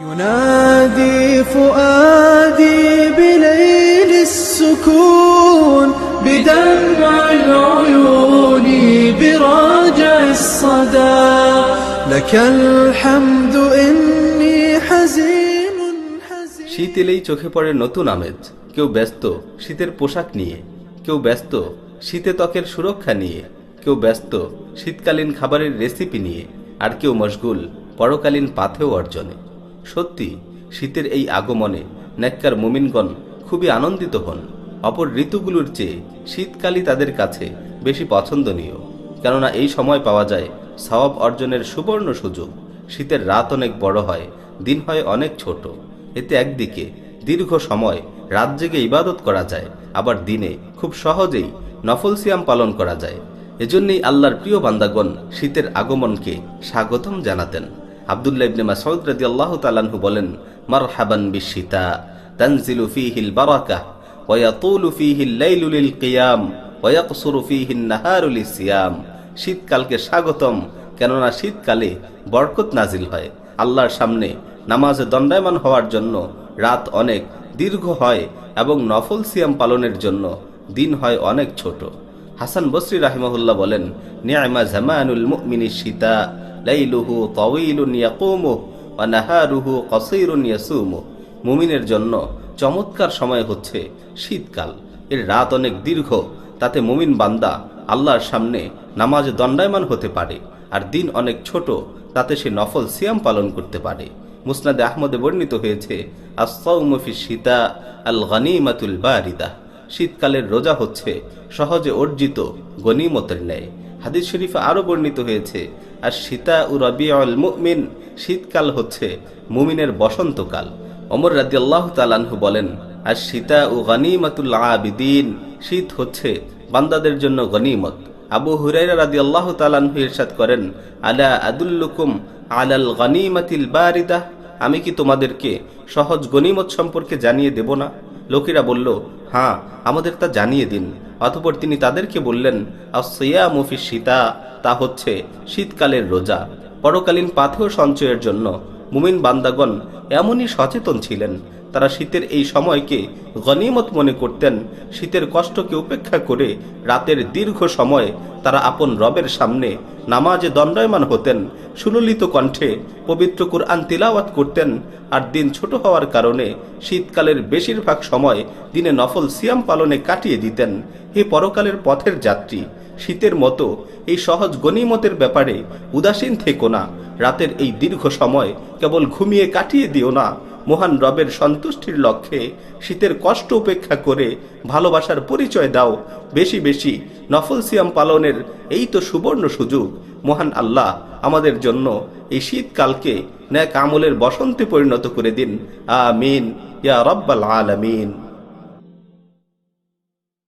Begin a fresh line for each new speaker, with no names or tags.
ينادي فؤادي بليل السكون بدمع العيون براجع الصدى لك الحمد إني حزين
শীত এলেই চোখে পড়ে নতুন আমেজ। কেউ ব্যস্ত শীতের পোশাক নিয়ে, কেউ ব্যস্ত শীতে ত্বকের সুরক্ষা নিয়ে, কেউ ব্যস্ত শীতকালীন খাবারের রেসিপি নিয়ে, আর কেউ মশগুল পরকালীন পাথেয় অর্জনে। সত্যি শীতের এই আগমনে নেককার মুমিনগণ খুবই আনন্দিত হন। অপর ঋতুগুলোর চেয়ে শীতকালই তাদের কাছে বেশি পছন্দনীয়, কেননা এই সময় পাওয়া যায় সওয়াব অর্জনের সুবর্ণ সুযোগ। শীতের রাত অনেক বড় হয়, দিন হয় অনেক ছোট। এতে একদিকে দীর্ঘ সময় রাত জেগে ইবাদত করা যায়, আবার দিনে খুব সহজেই নফল সিয়াম পালন করা যায়। এজন্যই আল্লাহর প্রিয় বান্দাগণ শীতের আগমনকে স্বাগতম জানাতেন। আব্দুল্লাহ ইবনে মাসউদ রাদিয়াল্লাহু তাআলা আনহু বলেন, মারহাবান বিশশিতা তানজিলু ফীহিল বারাকাহ ওয়া ইয়াতুলু ফীহিল লাইলু লিল কিয়াম ওয়া ইয়াকসুরু ফীহিন নাহারু লিসিয়াম। শীতকালকে স্বাগতম, কেননা শীতকালে বরকত নাজিল হয়। আল্লাহর সামনে নামাজে দণ্ডায়মান হওয়ার জন্য রাত অনেক দীর্ঘ হয় এবং নফল সিয়াম পালনের জন্য দিন হয় অনেক ছোট। হাসান বসরি রাহিমাহুল্লাহ বলেন, নি'মা জামানুল মুমিনিশ শীতা লাইলুহু তাওয়ীলুন ইয়াকুমু ওয়া নাহারুহু কাসীরুন ইয়াসুমু। মুমিনের জন্য চমৎকার সময় হচ্ছে শীতকাল। এর রাত অনেক দীর্ঘ, তাতে মুমিন বান্দা আল্লাহর সামনে নামাজে দণ্ডায়মান হতে পারে, আর দিন অনেক ছোট, তাতে সে নফল সিয়াম পালন করতে পারে। মুসনাদে আহমদে বর্ণিত হয়েছে, আস-সাওমু ফিশ শিতা আল গনিমাতুল বারিদা। শীতকালের রোজা হচ্ছে সহজে অর্জিত গনিমতের ন্যায়। হাদিস শরীফে আরো বর্ণিত হয়েছে, আর শীতা উ রবিউল মুমিন। শীতকাল হচ্ছে মুমিনের বসন্তকাল। ওমর রাদিয়াল্লাহু তাআলা আনহু বলেন, আর শীতা উ গনিমাতুল আবিদিন। শীত হচ্ছে বান্দাদের জন্য গনিমত। আবু হুরায়রা রাদিয়াল্লাহু তাআলা আনহু ইরশাদ করেন, আলা আদুল্লুকুম আলাল গনিমাতিল বারিদা। আমি কি তোমাদেরকে সহজ গনিমত সম্পর্কে জানিয়ে দেব না? লোকেরা বলল, হ্যাঁ, আমাদের তা জানিয়ে দিন। অতঃপর তিনি তাদেরকে বললেন, আস-সিয়ামু ফিশ শিতা। তা হচ্ছে শীতকালের রোজা। পরকালীন পাথেয় সঞ্চয়ের জন্য মুমিন বান্দাগণ এমনই সচেতন ছিলেন। তারা শীতের এই সময়কে গনিমত মনে করতেন। শীতের কষ্টকে উপেক্ষা করে রাতের দীর্ঘ সময় তারা আপন রবের সামনে নামাজে দণ্ডায়মান হতেন, সুললিত কণ্ঠে পবিত্র কুরআন তিলাওয়াত করতেন। আর দিন ছোট হওয়ার কারণে শীতকালের বেশিরভাগ সময় দিনে নফল সিয়াম পালনে কাটিয়ে দিতেন। হে পরকালের পথের যাত্রী, শীতের মতো এই সহজ গনিমতের ব্যাপারে উদাসীন থেকো না। রাতের এই দীর্ঘ সময় কেবল ঘুমিয়ে কাটিয়ে দিও না। মহান রবের সন্তুষ্টির লক্ষ্যে শীতের কষ্ট উপেক্ষা করে ভালোবাসার পরিচয় দাও। বেশি বেশি নফল সিয়াম পালনের এই তো সুবর্ণ সুযোগ। মহান আল্লাহ আমাদের জন্য এই শীতকালকে নেক আমলের বসন্তে পরিণত করে দিন। আমিন ইয়া রাব্বাল আলামিন।